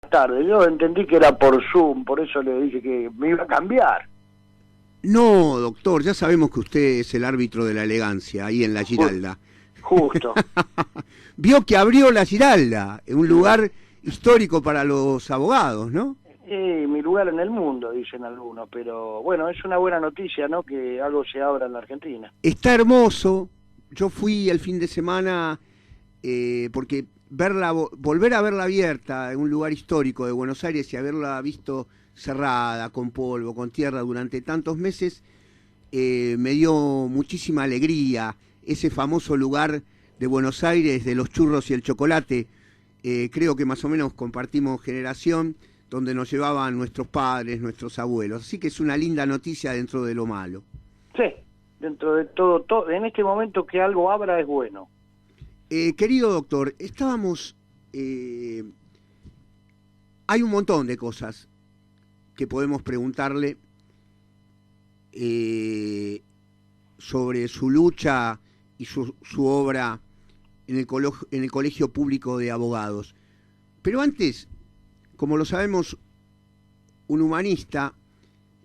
tarde. Yo entendí que era por Zoom, por eso le dije que me iba a cambiar. No, doctor, ya sabemos que usted es el árbitro de la elegancia ahí en la Giralda. Justo. Vio que abrió la Giralda, un lugar histórico para los abogados, ¿no? Mi lugar en el mundo, dicen algunos, pero bueno, es una buena noticia, ¿no? Que algo se abra en la Argentina. Está hermoso. Yo fui el fin de semana porque volver a verla abierta en un lugar histórico de Buenos Aires y haberla visto cerrada, con polvo, con tierra durante tantos meses, me dio muchísima alegría. Ese famoso lugar de Buenos Aires de los churros y el chocolate, creo que más o menos compartimos generación, donde nos llevaban nuestros padres, nuestros abuelos. Así que es una linda noticia dentro de lo malo. Sí, dentro de todo, en este momento que algo abra es bueno. Querido doctor, estábamos... hay un montón de cosas que podemos preguntarle sobre su lucha y su obra en el Colegio Público de Abogados. Pero antes, como lo sabemos, un humanista,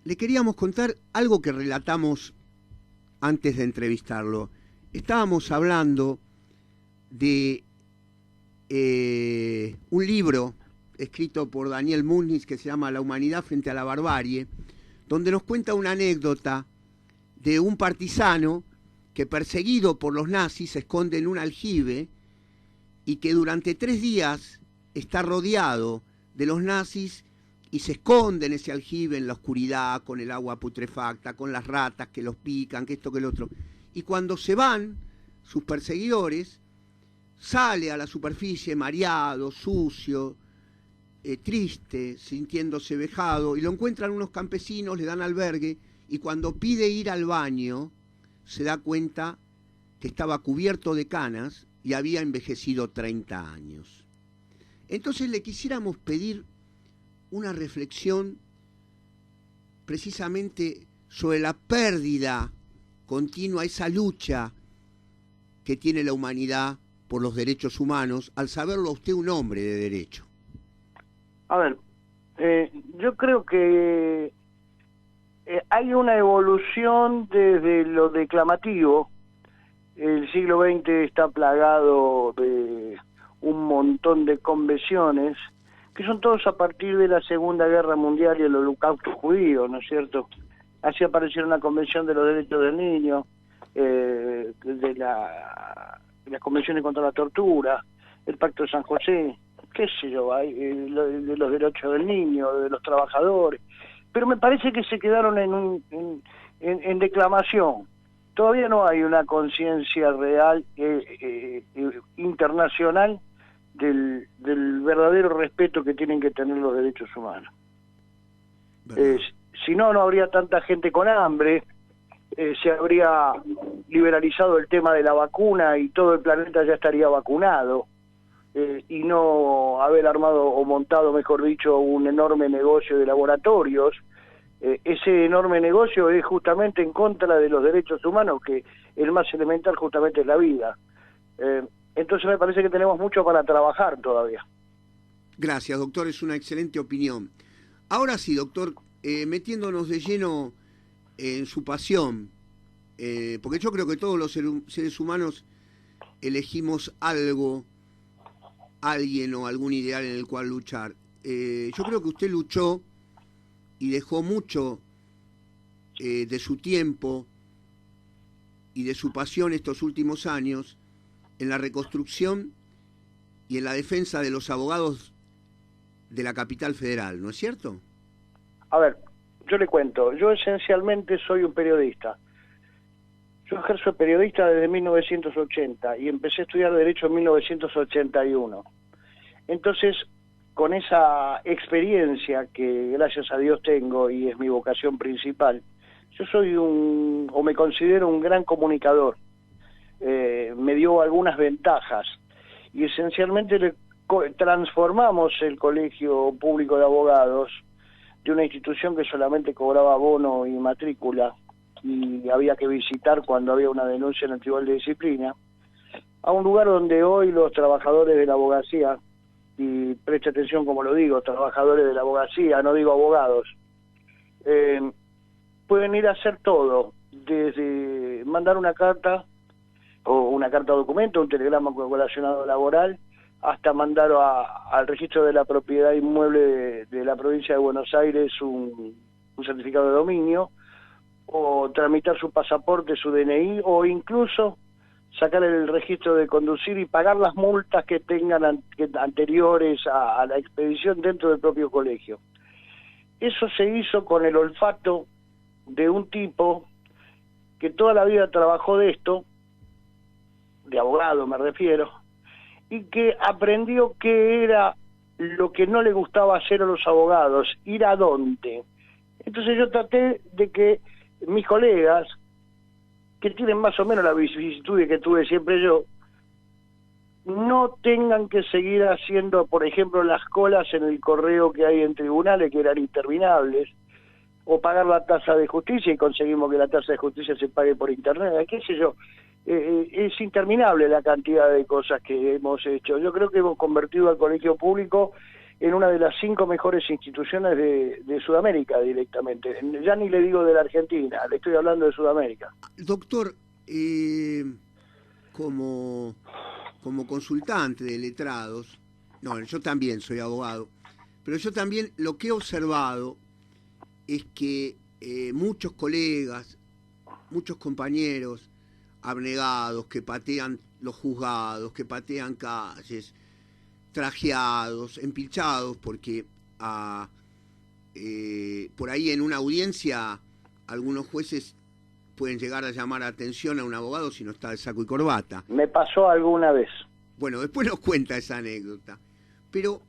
le queríamos contar algo que relatamos antes de entrevistarlo. Estábamos hablando de un libro escrito por Daniel Múñiz que se llama La humanidad frente a la barbarie, donde nos cuenta una anécdota de un partisano que, perseguido por los nazis, se esconde en un aljibe y que durante 3 días está rodeado de los nazis y se esconde en ese aljibe en la oscuridad, con el agua putrefacta, con las ratas que los pican, que esto, que lo otro. Y cuando se van sus perseguidores, sale a la superficie mareado, sucio, triste, sintiéndose vejado, y lo encuentran unos campesinos, le dan albergue, y cuando pide ir al baño, se da cuenta que estaba cubierto de canas y había envejecido 30 años. Entonces le quisiéramos pedir una reflexión precisamente sobre la pérdida continua, esa lucha que tiene la humanidad por los derechos humanos, al saberlo a usted un hombre de derecho. A ver, yo creo que hay una evolución desde lo declamativo. El siglo XX está plagado de un montón de convenciones, que son todos a partir de la Segunda Guerra Mundial y el Holocausto judío, ¿no es cierto? Así apareció una convención de los derechos del niño, de las convenciones contra la tortura, el Pacto de San José, qué sé yo, de los derechos del niño, de los trabajadores, pero me parece que se quedaron en declamación. Todavía no hay una conciencia real internacional del verdadero respeto que tienen que tener los derechos humanos. Si no, no habría tanta gente con hambre, se habría liberalizado el tema de la vacuna y todo el planeta ya estaría vacunado, y no haber armado o montado, mejor dicho, un enorme negocio de laboratorios. Ese enorme negocio es justamente en contra de los derechos humanos, que el más elemental justamente es la vida. Entonces me parece que tenemos mucho para trabajar todavía. Gracias, doctor, es una excelente opinión. Ahora sí, doctor, metiéndonos de lleno en su pasión, porque yo creo que todos los seres humanos elegimos algo, alguien o algún ideal en el cual luchar. Yo creo que usted luchó y dejó mucho de su tiempo y de su pasión estos últimos años en la reconstrucción y en la defensa de los abogados de la capital federal, ¿no es cierto? A ver, yo le cuento, yo esencialmente soy un periodista. Yo ejerzo de periodista desde 1980 y empecé a estudiar Derecho en 1981. Entonces, con esa experiencia que gracias a Dios tengo y es mi vocación principal, yo soy o me considero un gran comunicador. Me dio algunas ventajas y esencialmente transformamos el Colegio Público de Abogados de una institución que solamente cobraba bono y matrícula y había que visitar cuando había una denuncia en el Tribunal de Disciplina, a un lugar donde hoy los trabajadores de la abogacía y preste atención como lo digo, trabajadores de la abogacía, no digo abogados, pueden ir a hacer todo, desde mandar una carta o una carta documento, un telegrama relacionado laboral, hasta mandar al registro de la propiedad inmueble de la provincia de Buenos Aires un certificado de dominio, o tramitar su pasaporte, su DNI, o incluso sacar el registro de conducir y pagar las multas que tengan anteriores a la expedición dentro del propio colegio. Eso se hizo con el olfato de un tipo que toda la vida trabajó de esto, de abogado me refiero, y que aprendió qué era lo que no le gustaba hacer a los abogados, ir a dónde. Entonces yo traté de que mis colegas, que tienen más o menos la vicisitud que tuve siempre yo, no tengan que seguir haciendo, por ejemplo, las colas en el correo que hay en tribunales, que eran interminables, o pagar la tasa de justicia, y conseguimos que la tasa de justicia se pague por internet, qué sé yo. Es interminable la cantidad de cosas que hemos hecho. Yo creo que hemos convertido al colegio público en una de las 5 mejores instituciones de Sudamérica directamente. Ya ni le digo de la Argentina, le estoy hablando de Sudamérica. Doctor, como consultante de letrados, no, yo también soy abogado, pero yo también lo que he observado es que muchos colegas, muchos compañeros abnegados que patean los juzgados, que patean calles, trajeados, empilchados, porque por ahí en una audiencia algunos jueces pueden llegar a llamar la atención a un abogado si no está de saco y corbata. Me pasó alguna vez. Bueno, después nos cuenta esa anécdota. Pero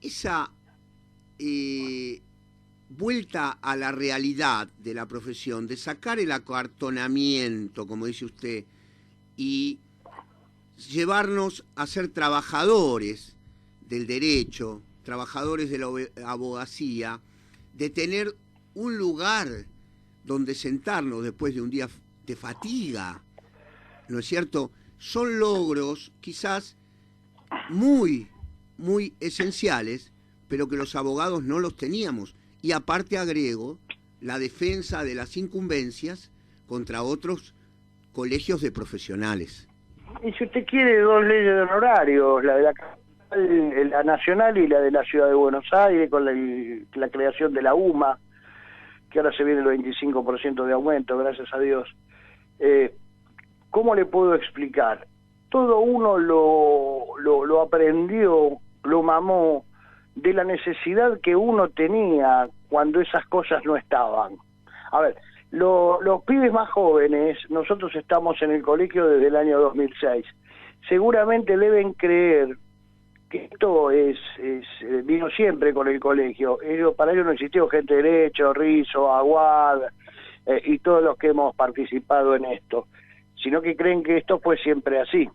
esa vuelta a la realidad de la profesión, de sacar el acartonamiento, como dice usted, y llevarnos a ser trabajadores del derecho, trabajadores de la abogacía, de tener un lugar donde sentarnos después de un día de fatiga, ¿no es cierto? Son logros quizás muy, muy esenciales, pero que los abogados no los teníamos. Y aparte agrego la defensa de las incumbencias contra otros colegios de profesionales. Y si usted quiere, 2 leyes de honorarios, la de la nacional y la de la ciudad de Buenos Aires, con la creación de la UMA, que ahora se viene el 25% de aumento, gracias a Dios. ¿Cómo le puedo explicar? Todo uno lo aprendió, lo mamó de la necesidad que uno tenía cuando esas cosas no estaban. A ver, los pibes más jóvenes, nosotros estamos en el colegio desde el año 2006, seguramente deben creer que esto vino siempre con el colegio. Para ellos no existió Gente de Derecho, Rizo, Aguad y todos los que hemos participado en esto, sino que creen que esto fue siempre así.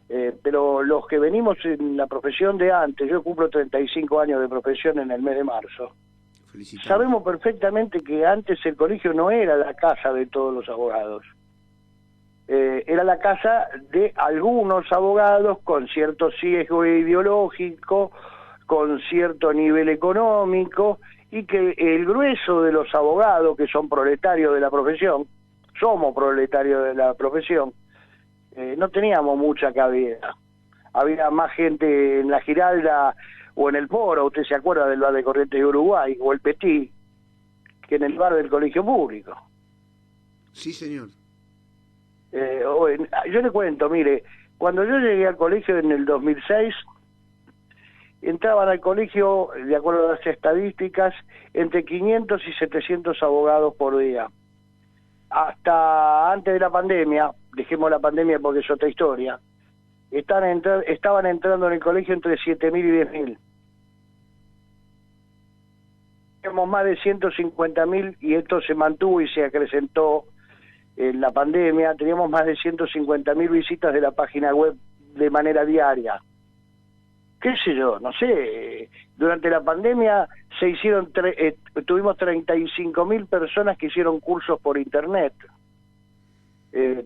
Pero los que venimos en la profesión de antes, yo cumplo 35 años de profesión en el mes de marzo, sabemos perfectamente que antes el colegio no era la casa de todos los abogados. Era la casa de algunos abogados con cierto sesgo ideológico, con cierto nivel económico, y que el grueso de los abogados, que son proletarios de la profesión, somos proletarios de la profesión, no teníamos mucha cabida. Había más gente en la Giralda o en el Foro, usted se acuerda del bar de Corrientes de Uruguay, o el Petit, que en el bar del colegio público. Sí, señor. Yo le cuento, mire, cuando yo llegué al colegio en el 2006, entraban al colegio, de acuerdo a las estadísticas, entre 500 y 700 abogados por día. Hasta antes de la pandemia, dejemos la pandemia porque es otra historia, estaban entrando en el colegio entre 7.000 y 10.000. Teníamos más de 150.000 y esto se mantuvo y se acrecentó en la pandemia. Teníamos más de 150.000 visitas de la página web de manera diaria. ¿Qué sé yo? No sé. Durante la pandemia tuvimos 35.000 personas que hicieron cursos por internet.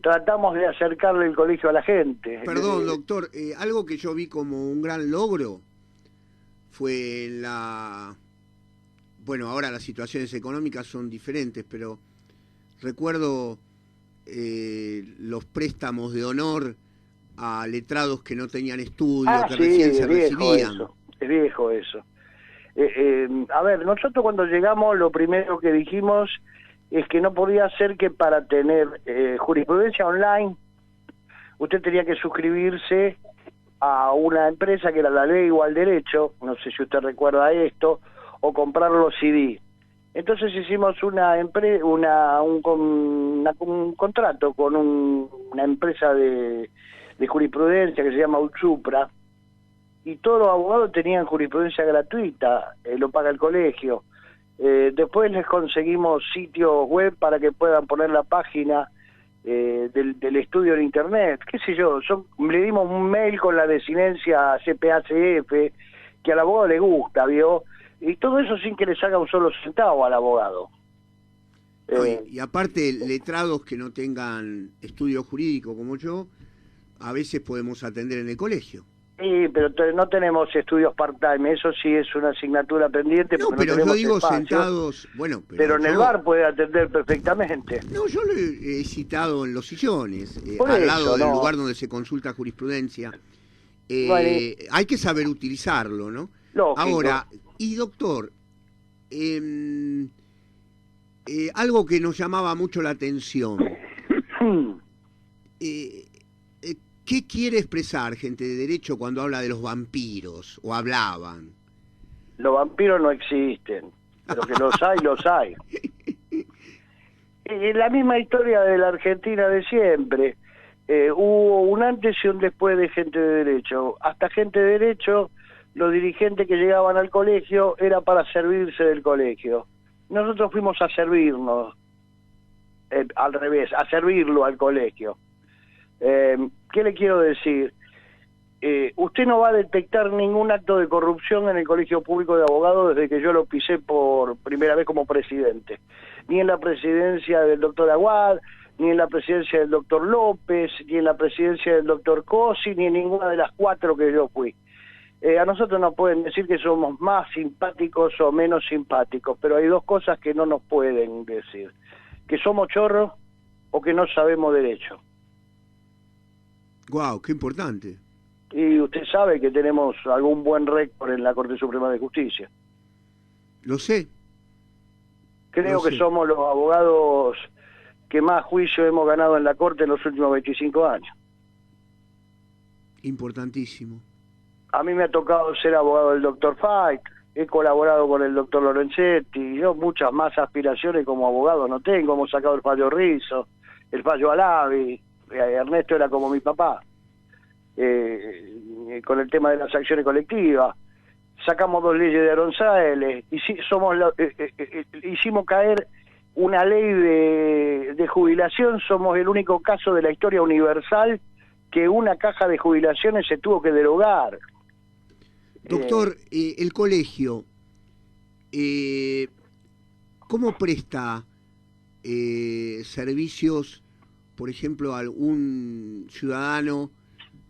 Tratamos de acercarle el colegio a la gente. Perdón, doctor, algo que yo vi como un gran logro fue bueno, ahora las situaciones económicas son diferentes, pero recuerdo los préstamos de honor a letrados que no tenían estudio, que Sí, recién se es viejo recibían. eso, es viejo eso. A ver, nosotros cuando llegamos lo primero que dijimos es que no podía ser que para tener jurisprudencia online usted tenía que suscribirse a una empresa que era La Ley Igual Derecho, no sé si usted recuerda esto, o comprar los CD. Entonces hicimos un contrato con una empresa de jurisprudencia que se llama Utsupra, y todos los abogados tenían jurisprudencia gratuita, lo paga el colegio. Después les conseguimos sitios web para que puedan poner la página del estudio en internet, qué sé yo, le dimos un mail con la desinencia CPACF, que al abogado le gusta, ¿vio? Y todo eso sin que le salga un solo centavo al abogado. No, y aparte, letrados que no tengan estudio jurídico como yo, a veces podemos atender en el colegio. Sí, pero no tenemos estudios part-time, eso sí es una asignatura pendiente. No, pero yo digo espacio, sentados, bueno, pero en el bar puede atender perfectamente. No, yo lo he citado en los sillones, al eso, lado del lugar donde se consulta jurisprudencia. Hay que saber utilizarlo, ¿no? Lógico. Ahora, y doctor, algo que nos llamaba mucho la atención. ¿Qué quiere expresar gente de derecho cuando habla de los vampiros, o hablaban? Los vampiros no existen, pero que los hay, los hay. Es la misma historia de la Argentina de siempre. Hubo un antes y un después de gente de derecho. Hasta gente de derecho, los dirigentes que llegaban al colegio era para servirse del colegio. Nosotros fuimos a servirnos, al revés, a servirlo al colegio. ¿Qué le quiero decir? Usted no va a detectar ningún acto de corrupción en el Colegio Público de Abogados desde que yo lo pisé por primera vez como presidente. Ni en la presidencia del doctor Aguad, ni en la presidencia del doctor López, ni en la presidencia del doctor Cosi, ni en ninguna de las 4 que yo fui. A nosotros nos pueden decir que somos más simpáticos o menos simpáticos, pero hay 2 cosas que no nos pueden decir: que somos chorros o que no sabemos derecho. Guau, qué importante. Y usted sabe que tenemos algún buen récord en la Corte Suprema de Justicia. Lo sé. Creo que somos los abogados que más juicios hemos ganado en la Corte en los últimos 25 años. Importantísimo. A mí me ha tocado ser abogado del doctor Fait, he colaborado con el doctor Lorenzetti, yo muchas más aspiraciones como abogado no tengo. Hemos sacado el fallo Rizzo, el fallo Alavi, Ernesto era como mi papá, con el tema de las acciones colectivas. Sacamos 2 leyes de Aronzaele, hicimos caer una ley de jubilación. Somos el único caso de la historia universal que una caja de jubilaciones se tuvo que derogar. Doctor, el colegio, ¿cómo presta servicios, por ejemplo, a algún ciudadano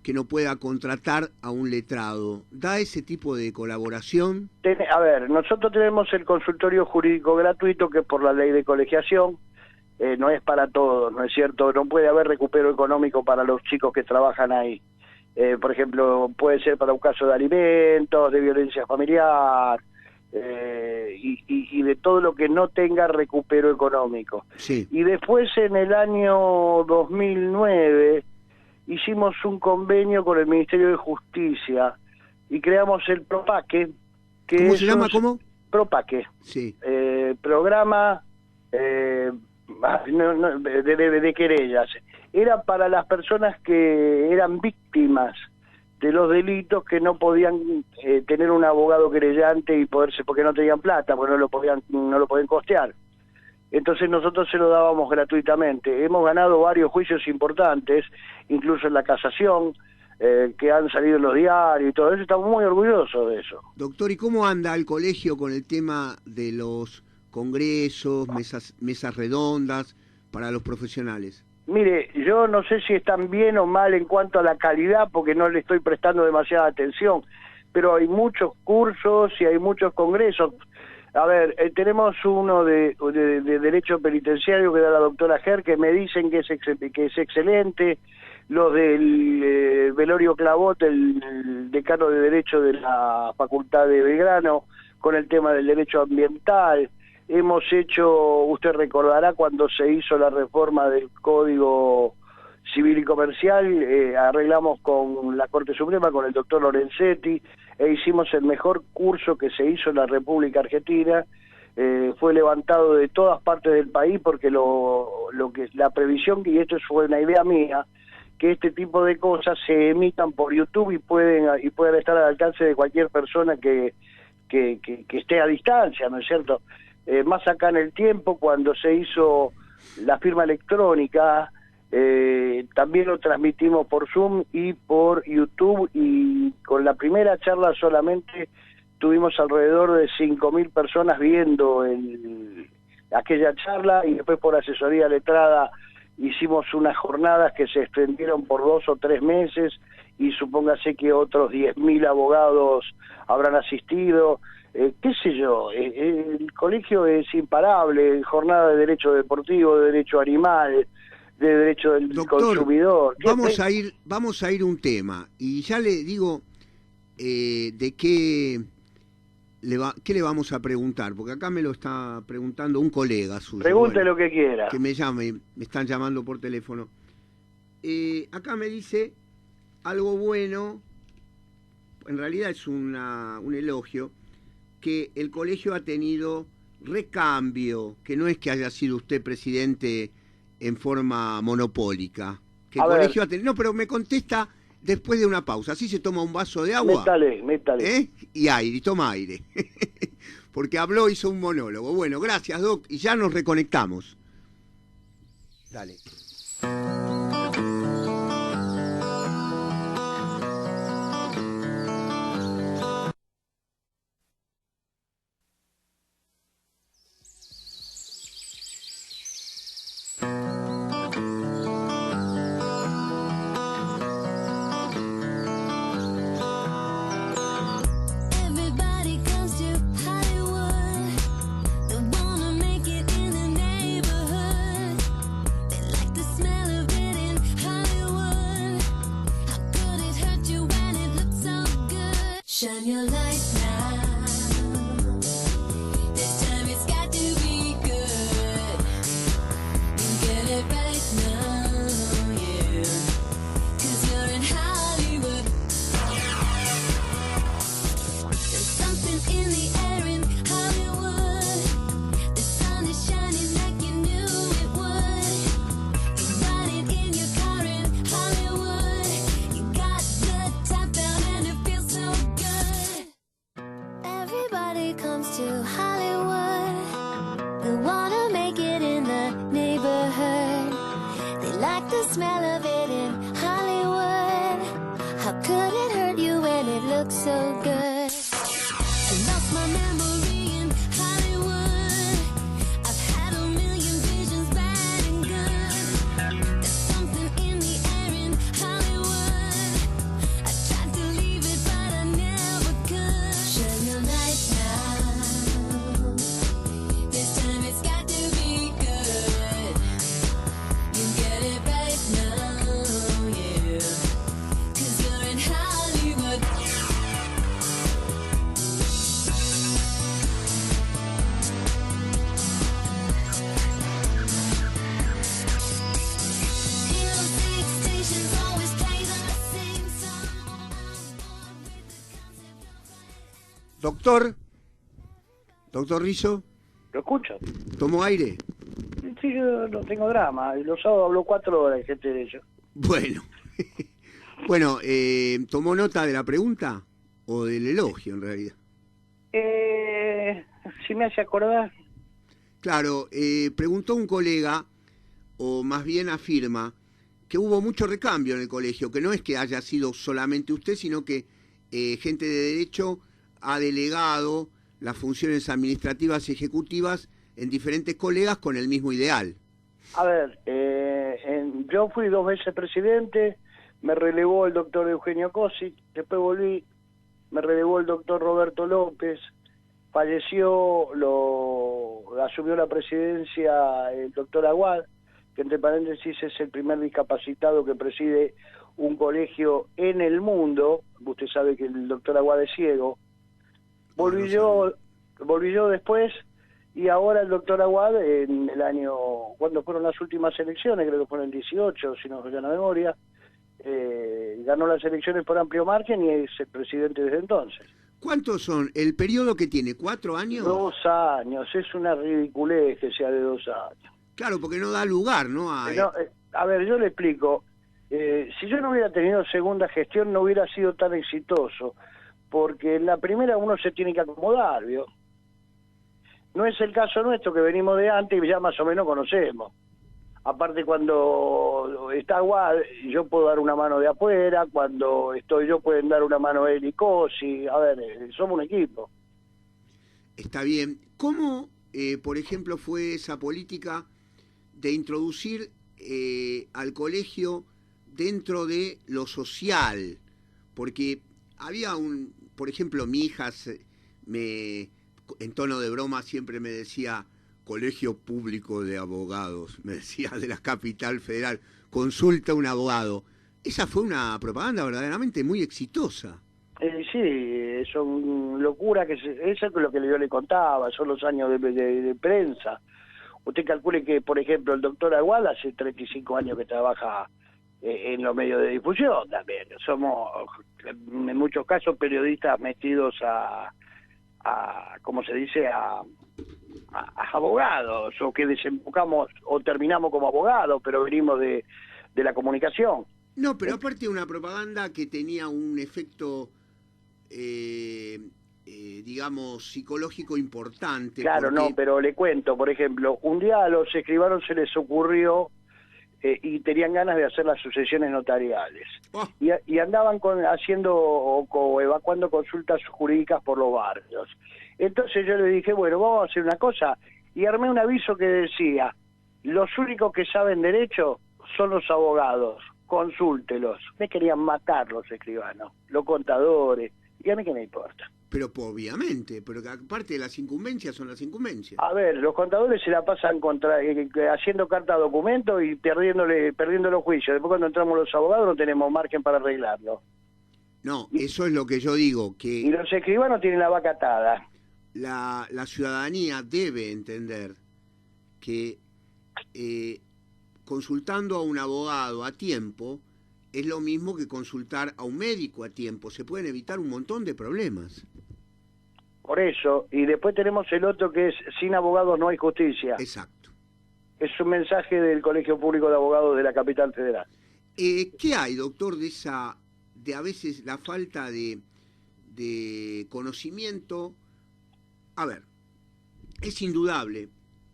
que no pueda contratar a un letrado? ¿Da ese tipo de colaboración? A ver, nosotros tenemos el consultorio jurídico gratuito, que es por la ley de colegiación, no es para todos, ¿no es cierto? No puede haber recupero económico para los chicos que trabajan ahí. Por ejemplo, puede ser para un caso de alimentos, de violencia familiar, y de todo lo que no tenga recupero económico. Sí. Y después, en el año 2009, hicimos un convenio con el Ministerio de Justicia y creamos el PROPAQUE. ¿Cómo se llama? ¿Cómo? PROPAQUE. Sí. Programa de querellas. Era para las personas que eran víctimas de los delitos, que no podían tener un abogado querellante y porque no tenían plata, porque no lo podían costear. Entonces nosotros se lo dábamos gratuitamente. Hemos ganado varios juicios importantes, incluso en la casación, que han salido en los diarios y todo eso. Estamos muy orgullosos de eso. Doctor, ¿y cómo anda el colegio con el tema de los congresos, mesas redondas para los profesionales? Mire, yo no sé si están bien o mal en cuanto a la calidad, porque no le estoy prestando demasiada atención, pero hay muchos cursos y hay muchos congresos. A ver, tenemos uno de Derecho Penitenciario que da la doctora Ger, que me dicen que es excelente, los del Velorio Clavot, el decano de Derecho de la Facultad de Belgrano, con el tema del derecho ambiental. Hemos hecho, usted recordará, cuando se hizo la reforma del Código Civil y Comercial, arreglamos con la Corte Suprema, con el doctor Lorenzetti, e hicimos el mejor curso que se hizo en la República Argentina. Fue levantado de todas partes del país porque lo que la previsión, y esto fue una idea mía, que este tipo de cosas se emitan por YouTube y pueden estar al alcance de cualquier persona que esté a distancia, ¿no es cierto? Más acá en el tiempo, cuando se hizo la firma electrónica, también lo transmitimos por Zoom y por YouTube, y con la primera charla solamente tuvimos alrededor de 5.000 personas viendo aquella charla, y después por asesoría letrada hicimos unas jornadas que se extendieron por 2 o 3 meses, y supóngase que otros 10.000 abogados habrán asistido. Qué sé yo, el colegio es imparable, jornada de derecho deportivo, de derecho animal, de derecho del consumidor. Vamos a ir un tema, y ya le digo de qué le vamos a preguntar, porque acá me lo está preguntando un colega suyo. Pregunte lo que quiera. Que me llame, me están llamando por teléfono. Acá me dice algo bueno, en realidad es un elogio, que el colegio ha tenido recambio, que no es que haya sido usted presidente en forma monopólica, que el colegio ha tenido... No, pero me contesta después de una pausa. Así se toma un vaso de agua. Métale. Y aire, y toma aire. Porque habló, hizo un monólogo. Bueno, gracias, Doc, y ya nos reconectamos. Dale. Shine your light now. This time it's got to be good. You get it right now, yeah. 'Cause you're in Hollywood. There's something in the air in Hollywood. The sun is shining like you knew it would. You're riding in your car in Hollywood. You got the top down and it feels so good. Everybody comes to Hollywood. They wanna make it in the neighborhood. They like the smell of it in Hollywood. How could it hurt you when it looks so good? I lost my memory in Hollywood. I've had a million visions, bad and good. There's something in the air in Hollywood. I tried to leave it, but I never could. Shine your light now. This time it's got to be good. You get it right now, yeah. 'Cause you're in Hollywood. Doctor Rizzo, ¿Lo escucho? ¿tomó aire? Sí, yo no tengo drama. Los sábados hablo 4 horas, gente de ello. Bueno, bueno, ¿tomó nota de la pregunta o del elogio en realidad? Si me hace acordar. Claro, preguntó un colega, o más bien afirma, que hubo mucho recambio en el colegio, que no es que haya sido solamente usted, sino que gente de derecho ha delegado las funciones administrativas y ejecutivas en diferentes colegas con el mismo ideal. A ver, yo fui 2 veces presidente, me relevó el doctor Eugenio Cosi, después volví, me relevó el doctor Roberto López, falleció, asumió la presidencia el doctor Aguad, que entre paréntesis es el primer discapacitado que preside un colegio en el mundo. Usted sabe que el doctor Aguad es ciego. Volví yo después, y ahora el doctor Aguad, en el año, cuando fueron las últimas elecciones, creo que fueron el 18, si no falla la memoria, ganó las elecciones por amplio margen y es el presidente desde entonces. ¿Cuántos son? ¿El periodo que tiene? ¿4 años? 2 años, es una ridiculez que sea de 2 años. Claro, porque no da lugar, ¿no? A ver, yo le explico. Si yo no hubiera tenido segunda gestión, no hubiera sido tan exitoso, porque en la primera uno se tiene que acomodar, ¿vio? No es el caso nuestro, que venimos de antes y ya más o menos conocemos. Aparte, cuando está Aguad, yo puedo dar una mano de afuera, cuando estoy yo pueden dar una mano él y Cosi. A ver, somos un equipo. Está bien. ¿Cómo, por ejemplo, fue esa política de introducir al colegio dentro de lo social? Porque había por ejemplo, mi hija en tono de broma siempre me decía: colegio público de abogados, me decía, de la capital federal, consulta un abogado. Esa fue una propaganda verdaderamente muy exitosa. Sí, son locuras, eso es lo que yo le contaba, son los años de prensa. Usted calcule que, por ejemplo, el doctor Aguad hace 35 años que trabaja en los medios de difusión también. Somos, en muchos casos, periodistas metidos a ¿cómo se dice?, a abogados, o que desembocamos o terminamos como abogados, pero venimos de la comunicación. No, pero aparte de una propaganda que tenía un efecto, digamos, psicológico importante. Claro, porque... no, pero le cuento, por ejemplo, un día a los escribanos se les ocurrió y tenían ganas de hacer las sucesiones notariales. Oh. Y andaban haciendo o evacuando consultas jurídicas por los barrios. Entonces yo le dije, bueno, vamos a hacer una cosa, y armé un aviso que decía: los únicos que saben derecho son los abogados, consúltelos. Me querían matar los escribanos, los contadores, y a mí qué me importa. Pero obviamente, pero aparte de las incumbencias son las incumbencias. A ver, los contadores se la pasan haciendo carta documento y perdiendo los juicios. Después, cuando entramos los abogados, no tenemos margen para arreglarlo. No, eso es lo que yo digo, que... Y los escribanos tienen la vaca atada. La ciudadanía debe entender que consultando a un abogado a tiempo es lo mismo que consultar a un médico a tiempo. Se pueden evitar un montón de problemas. Por eso, y después tenemos el otro que es: sin abogados no hay justicia. Exacto. Es un mensaje del Colegio Público de Abogados de la Capital Federal. ¿Qué hay, doctor, de a veces la falta de conocimiento? A ver, es indudable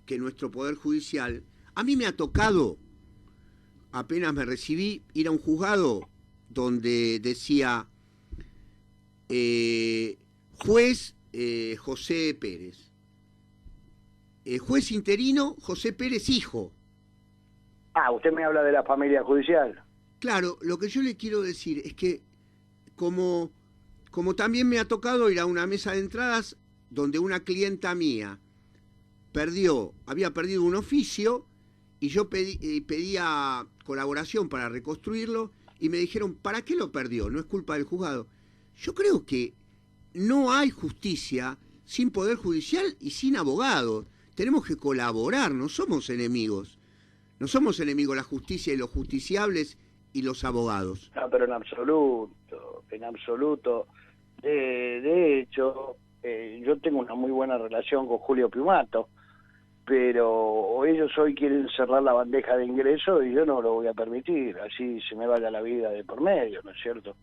que nuestro Poder Judicial, a mí me ha tocado, apenas me recibí, ir a un juzgado donde decía juez José Pérez, juez interino José Pérez hijo. Ah, usted me habla de la familia judicial. Claro, lo que yo le quiero decir es que como también me ha tocado ir a una mesa de entradas donde una clienta mía había perdido un oficio y yo pedía colaboración para reconstruirlo y me dijeron: ¿para qué lo perdió? No es culpa del juzgado. Yo creo que no hay justicia sin poder judicial y sin abogados. Tenemos que colaborar, no somos enemigos. No somos enemigos la justicia y los justiciables y los abogados. No, pero en absoluto. De hecho, yo tengo una muy buena relación con Julio Piumato, pero ellos hoy quieren cerrar la bandeja de ingreso y yo no lo voy a permitir. Así se me vaya la vida de por medio, ¿no es cierto?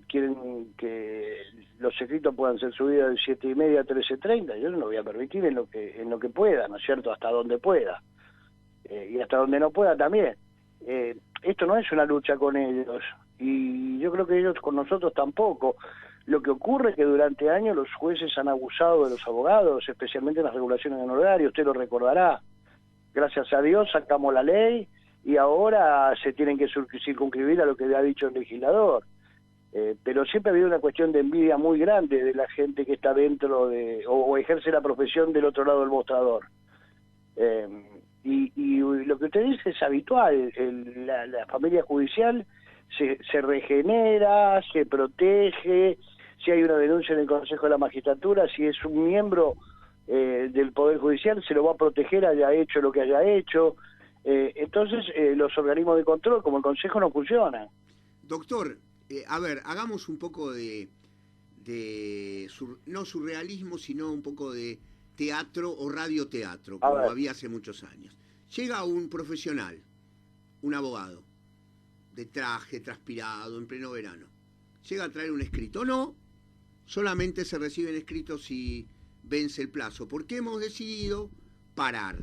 Quieren que los escritos puedan ser subidos de 7:30 a 13:30. Yo no lo voy a permitir en lo que pueda, ¿no es cierto? Hasta donde pueda. Y hasta donde no pueda también. Esto no es una lucha con ellos, y yo creo que ellos con nosotros tampoco. Lo que ocurre es que durante años los jueces han abusado de los abogados, especialmente en las regulaciones de honorarios. Usted lo recordará. Gracias a Dios sacamos la ley y ahora se tienen que circunscribir a lo que ha dicho el legislador. pero siempre ha habido una cuestión de envidia muy grande de la gente que está dentro o ejerce la profesión del otro lado del mostrador. Y lo que usted dice es habitual. La familia judicial se regenera, se protege. Si hay una denuncia en el Consejo de la Magistratura, si es un miembro del Poder Judicial, se lo va a proteger, haya hecho lo que haya hecho. Entonces, los organismos de control, como el Consejo, no funcionan. Doctor, a ver, hagamos un poco no surrealismo, sino un poco de teatro o radioteatro, como había hace muchos años. Llega un profesional, un abogado, de traje, transpirado, en pleno verano. Llega a traer un escrito. No, solamente se reciben escritos si vence el plazo, porque hemos decidido parar.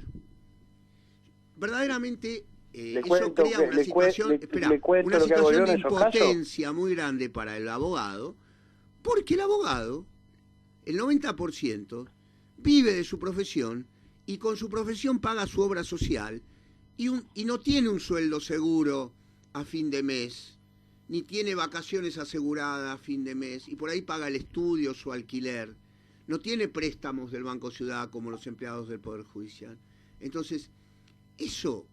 Verdaderamente eso crea una situación, una situación de impotencia muy grande para el abogado, porque el abogado, el 90%, vive de su profesión y con su profesión paga su obra social y no tiene un sueldo seguro a fin de mes, ni tiene vacaciones aseguradas a fin de mes, y por ahí paga el estudio, su alquiler. No tiene préstamos del Banco Ciudad como los empleados del Poder Judicial. Entonces, eso,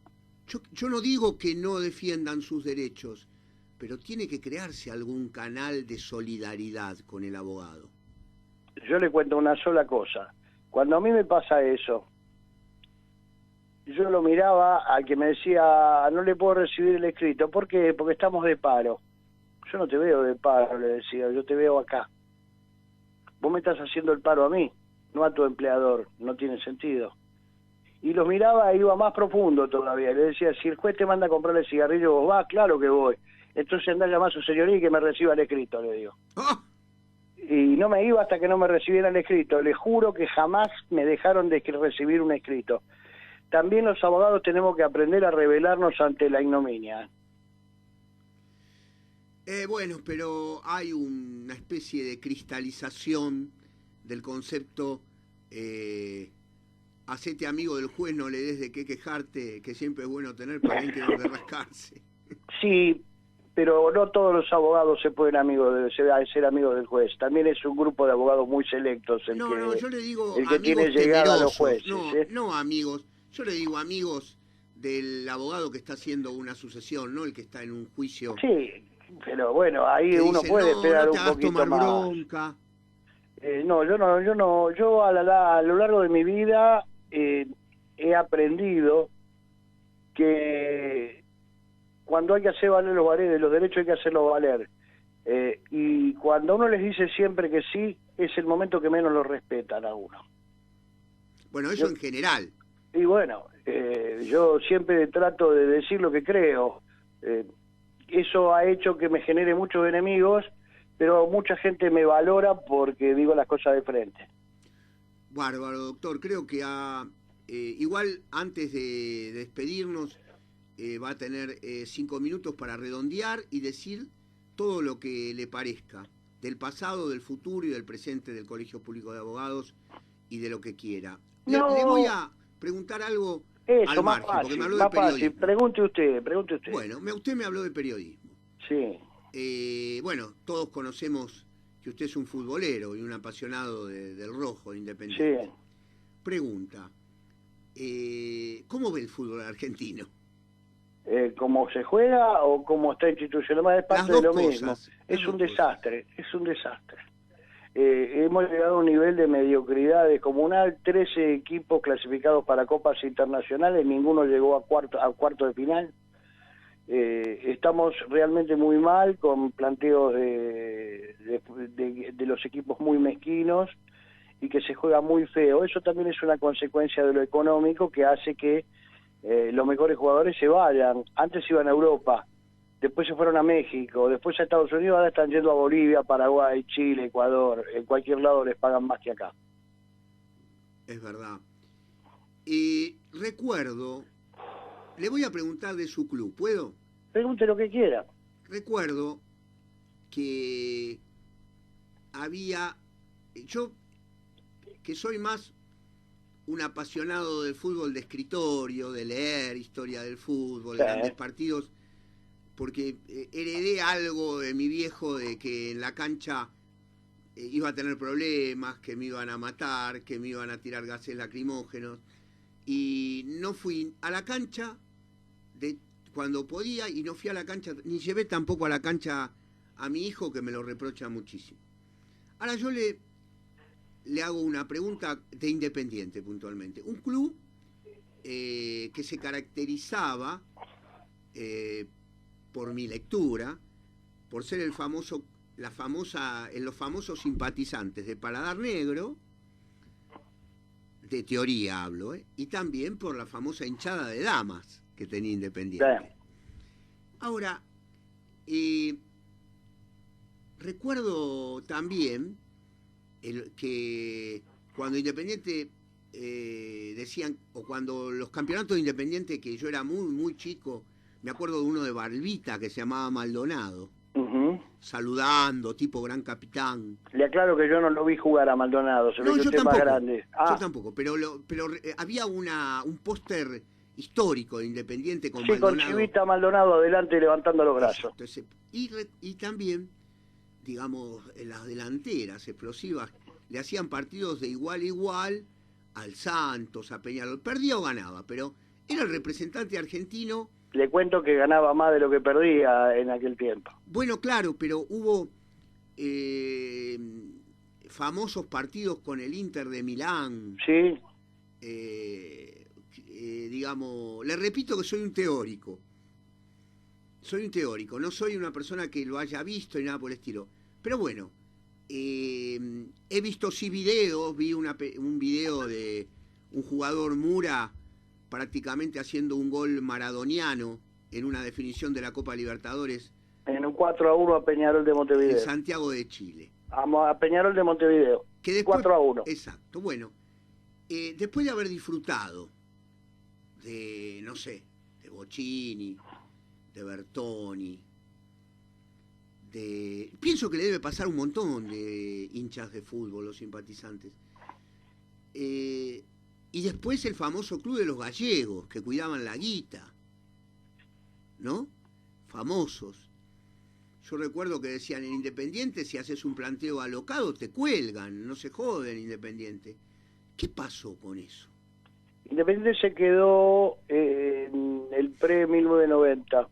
yo no digo que no defiendan sus derechos, pero tiene que crearse algún canal de solidaridad con el abogado. Yo le cuento una sola cosa. Cuando a mí me pasa eso, yo lo miraba al que me decía, no le puedo recibir el escrito. ¿Por qué? Porque estamos de paro. Yo no te veo de paro, le decía, yo te veo acá. Vos me estás haciendo el paro a mí, no a tu empleador, no tiene sentido. Y los miraba e iba más profundo todavía. Le decía, si el juez te manda a comprarle cigarrillo, vos vas, claro que voy. Entonces andá a llamar a su señoría y que me reciba el escrito, le digo. ¡Oh! Y no me iba hasta que no me recibiera el escrito. Le juro que jamás me dejaron de recibir un escrito. También los abogados tenemos que aprender a rebelarnos ante la ignominia. Bueno, pero hay una especie de cristalización del concepto hacete amigo del juez, no le des de qué quejarte, que siempre es bueno tener para alguien que no de rascarse. Sí, pero no todos los abogados se pueden ser amigos del juez. También es un grupo de abogados muy selectos No, yo le digo el que amigos tiene llegada a los temerosos, jueces. no amigos, yo le digo amigos del abogado que está haciendo una sucesión, no el que está en un juicio. Sí, pero bueno, ahí que uno dice, puede esperar no un te hagas poquito tomar más. bronca. Yo a lo largo de mi vida he aprendido que cuando hay que hacer valer los derechos hay que hacerlos valer. Y cuando uno les dice siempre que sí, es el momento que menos lo respetan a uno. Bueno, eso en general. Y bueno, yo siempre trato de decir lo que creo. Eso ha hecho que me genere muchos enemigos, pero mucha gente me valora porque digo las cosas de frente. Bárbaro, doctor. Creo que igual antes de despedirnos va a tener 5 minutos para redondear y decir todo lo que le parezca del pasado, del futuro y del presente del Colegio Público de Abogados y de lo que quiera. Le voy a preguntar algo al margen, porque me habló de periodismo. Pregunte usted. Bueno, usted me habló de periodismo. Sí. Bueno, todos conocemos que usted es un futbolero y un apasionado del rojo, Independiente. Sí. Pregunta, ¿cómo ve el fútbol argentino? ¿Cómo se juega o cómo está institucional? Es parte de lo mismo. Es un desastre. Hemos llegado a un nivel de mediocridad descomunal, 13 equipos clasificados para copas internacionales, ninguno llegó a cuarto de final. Estamos realmente muy mal, con planteos de los equipos muy mezquinos y que se juega muy feo. Eso también es una consecuencia de lo económico que hace que los mejores jugadores se vayan. Antes iban a Europa, después se fueron a México, después a Estados Unidos, ahora están yendo a Bolivia, Paraguay, Chile, Ecuador. En cualquier lado les pagan más que acá. Es verdad. Recuerdo, le voy a preguntar de su club, ¿puedo? Pregunte lo que quiera. Recuerdo que yo que soy más un apasionado del fútbol de escritorio, de leer historia del fútbol, Sí. Grandes partidos, porque heredé algo de mi viejo de que en la cancha iba a tener problemas, que me iban a matar, que me iban a tirar gases lacrimógenos. Y no fui a la cancha cuando podía, y no fui a la cancha, ni llevé tampoco a la cancha a mi hijo, que me lo reprocha muchísimo. Ahora yo le hago una pregunta de Independiente puntualmente. Un club que se caracterizaba, por mi lectura, por ser los famosos simpatizantes de Paladar Negro, de teoría hablo, y también por la famosa hinchada de damas que tenía Independiente. Claro. Ahora, recuerdo también que cuando Independiente decían, o cuando los campeonatos de Independiente, que yo era muy, muy chico, me acuerdo de uno de Barbita que se llamaba Maldonado, saludando, tipo gran capitán. Le aclaro que yo no lo vi jugar a Maldonado, se ve que yo usted es más grande. Yo tampoco, pero había un póster histórico de Independiente con Sí, Maldonado. con Chivita Maldonado adelante levantando los brazos. Exacto, y también, digamos, en las delanteras explosivas, le hacían partidos de igual a igual al Santos, a Peñarol. Perdía o ganaba, pero era el representante argentino. Le cuento que ganaba más de lo que perdía en aquel tiempo. Bueno, claro, pero hubo famosos partidos con el Inter de Milán. Sí, Digamos, le repito que soy un teórico. Soy un teórico, no soy una persona que lo haya visto y nada por el estilo. Pero bueno, he visto sí videos, vi un video de un jugador Mura prácticamente haciendo un gol maradoniano en una definición de la Copa Libertadores en un 4-1 a Peñarol de Montevideo. en Santiago de Chile. A Peñarol de Montevideo. Que después, 4-1. Exacto, bueno. Después de haber disfrutado de, no sé, de Bocchini, de Bertoni, pienso que le debe pasar un montón de hinchas de fútbol o simpatizantes. Y después el famoso club de los gallegos, que cuidaban la guita, ¿no? Famosos. Yo recuerdo que decían, en Independiente, si haces un planteo alocado, te cuelgan, no se joden Independiente. ¿Qué pasó con eso? Independiente se quedó en el pre-1990.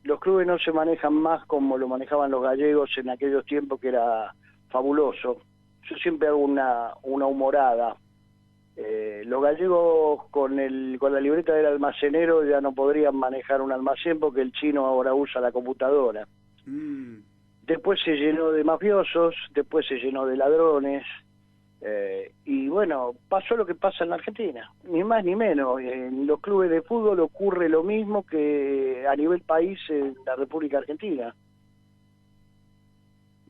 Los clubes no se manejan más como lo manejaban los gallegos en aquellos tiempos, que era fabuloso. Yo siempre hago una humorada. Los gallegos con la libreta del almacenero ya no podrían manejar un almacén, porque el chino ahora usa la computadora. Después se llenó de mafiosos, después se llenó de ladrones, y bueno, pasó lo que pasa en la Argentina, ni más ni menos. En los clubes de fútbol ocurre lo mismo que a nivel país en la República Argentina.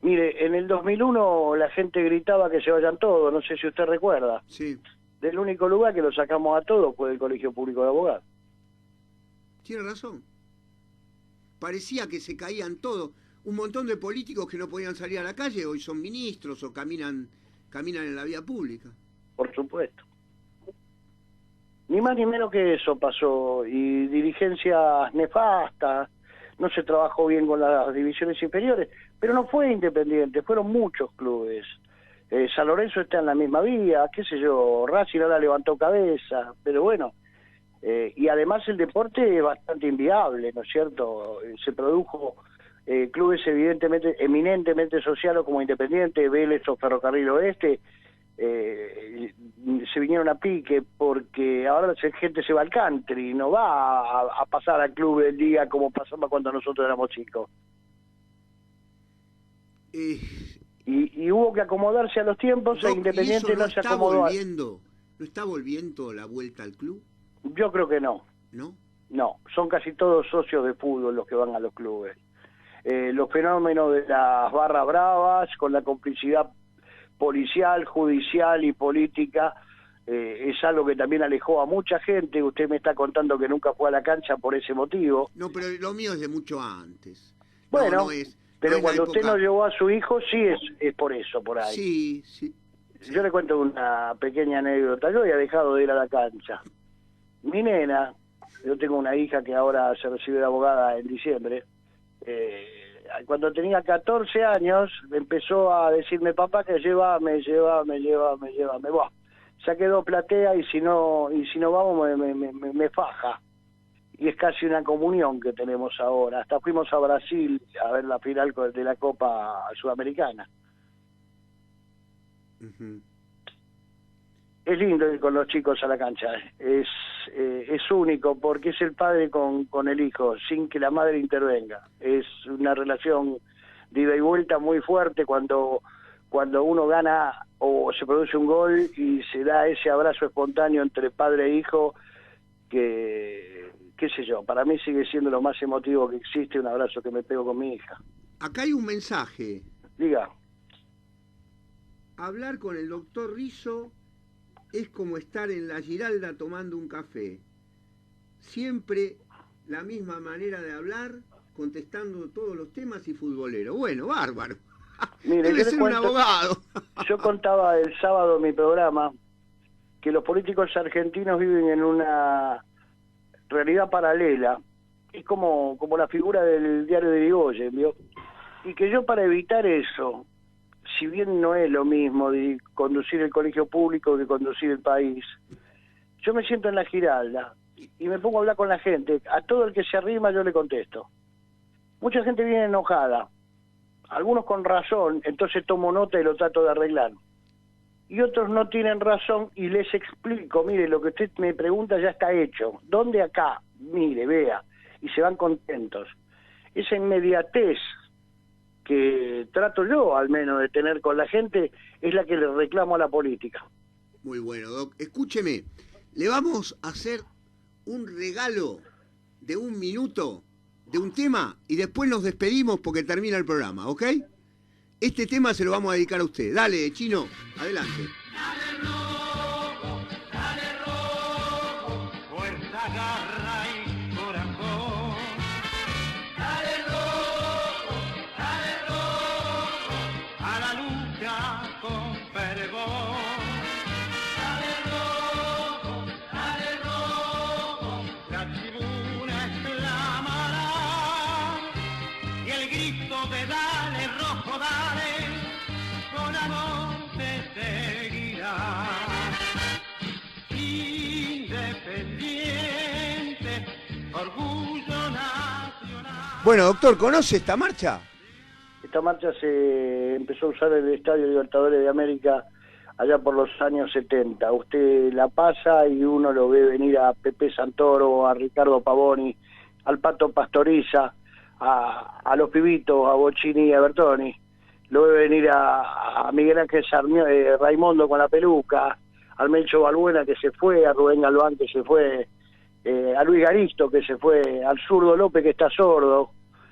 Mire, en el 2001 la gente gritaba que se vayan todos, no sé si usted recuerda. Sí. Del único lugar que lo sacamos a todos fue del Colegio Público de Abogados. Tiene razón. Parecía que se caían todos. Un montón de políticos que no podían salir a la calle hoy son ministros o caminan en la vía pública. Por supuesto. Ni más ni menos que eso pasó. Y dirigencias nefastas, no se trabajó bien con las divisiones inferiores, pero no fue Independiente, fueron muchos clubes. San Lorenzo está en la misma vía, qué sé yo, Racing ahora levantó cabeza, pero bueno, y además el deporte es bastante inviable, ¿no es cierto? Se produjo clubes eminentemente sociales como Independiente, Vélez o Ferrocarril Oeste, se vinieron a pique, porque ahora la gente se va al country, no va a pasar al club del día como pasaba cuando nosotros éramos chicos. Y hubo que acomodarse a los tiempos, e Independiente no se acomodó. ¿No está volviendo la vuelta al club? Yo creo que no. ¿No? No, son casi todos socios de fútbol los que van a los clubes. Los fenómenos de las barras bravas, con la complicidad policial, judicial y política, es algo que también alejó a mucha gente. Usted me está contando que nunca fue a la cancha por ese motivo. No, pero lo mío es de mucho antes. Bueno, no es, pero no cuando usted no llevó a su hijo, sí es por eso, por ahí. Sí, sí. Yo le cuento una pequeña anécdota. Yo había dejado de ir a la cancha. Mi nena, Yo tengo una hija que ahora se recibe de abogada en diciembre. Cuando tenía 14 años empezó a decirme, papá, que llévame. Buah, ya quedó platea y si no vamos me faja. Y es casi una comunión que tenemos ahora. Hasta fuimos a Brasil a ver la final de la Copa Sudamericana. Ujú. Es lindo ir con los chicos a la cancha, es único porque es el padre con el hijo, sin que la madre intervenga. Es una relación de ida y vuelta muy fuerte cuando uno gana o se produce un gol y se da ese abrazo espontáneo entre padre e hijo que, qué sé yo, para mí sigue siendo lo más emotivo que existe, un abrazo que me pego con mi hija. Acá hay un mensaje. Diga. Hablar con el doctor Rizzo es como estar en la Giralda tomando un café. Siempre la misma manera de hablar, contestando todos los temas y futbolero. Bueno, bárbaro. Mire, Debe yo le ser un cuento- abogado. Yo contaba el sábado en mi programa que los políticos argentinos viven en una realidad paralela. Es como la figura del diario de Irigoyen, ¿vio? Y que yo, para evitar eso, si bien no es lo mismo de conducir el colegio público que conducir el país, yo me siento en la Giralda y me pongo a hablar con la gente. A todo el que se arrima yo le contesto. Mucha gente viene enojada, algunos con razón, entonces tomo nota y lo trato de arreglar. Y otros no tienen razón y les explico, mire, lo que usted me pregunta ya está hecho. ¿Dónde? Acá, mire, vea. Y se van contentos. Esa inmediatez que trato yo, al menos, de tener con la gente, es la que le reclamo a la política. Muy bueno, Doc. Escúcheme, le vamos a hacer un regalo de 1 minuto de un tema y después nos despedimos porque termina el programa, ¿ok? Este tema se lo vamos a dedicar a usted. Dale, Chino, adelante. Fuerza, garra y corazón. Dale rojo, a la lucha con fervor. Dale rojo, la tribuna exclamará. Y el grito de dale rojo, dale, con amor te seguirá. Independiente, orgullo nacional. Bueno, doctor, ¿conoce esta marcha? Esta marcha se empezó a usar en el Estadio Libertadores de América allá por los años 70. Usted la pasa y uno lo ve venir a Pepe Santoro, a Ricardo Pavoni, al Pato Pastoriza, a los pibitos, a Bocini y a Bertoni. Lo ve venir a Miguel Ángel Raimundo con la peluca, al Melcho Balbuena que se fue, a Rubén Galván que se fue, a Luis Garisto que se fue, al Zurdo López que está sordo,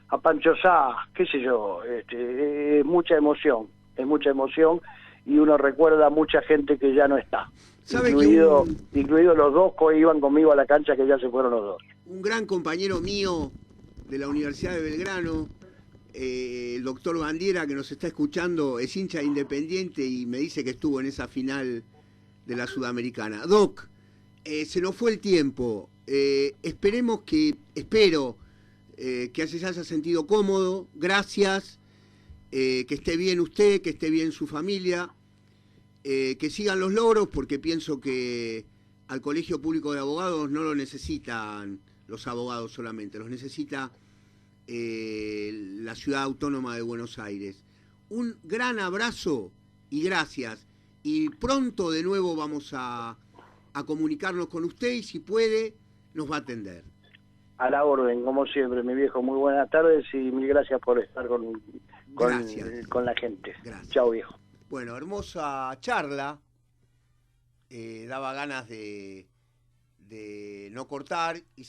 a Pancho Sá, qué sé yo, es mucha emoción y uno recuerda a mucha gente que ya no está, ¿Sabe incluido que los dos que iban conmigo a la cancha, que ya se fueron los dos. un gran compañero mío de la Universidad de Belgrano, el doctor Bandiera, que nos está escuchando, es hincha de Independiente y me dice que estuvo en esa final de la Sudamericana? Doc, se nos fue el tiempo. Espero que se haya sentido cómodo. Gracias. Que esté bien usted, que esté bien su familia. Que sigan los logros, porque pienso que al Colegio Público de Abogados no lo necesitan los abogados solamente, los necesita la Ciudad Autónoma de Buenos Aires. Un gran abrazo y gracias. Y pronto de nuevo vamos a comunicarnos con usted y si puede nos va a atender. A la orden, como siempre, mi viejo. Muy buenas tardes y mil gracias por estar con la gente. Gracias. Chao, viejo. Bueno, hermosa charla. Daba ganas de no cortar.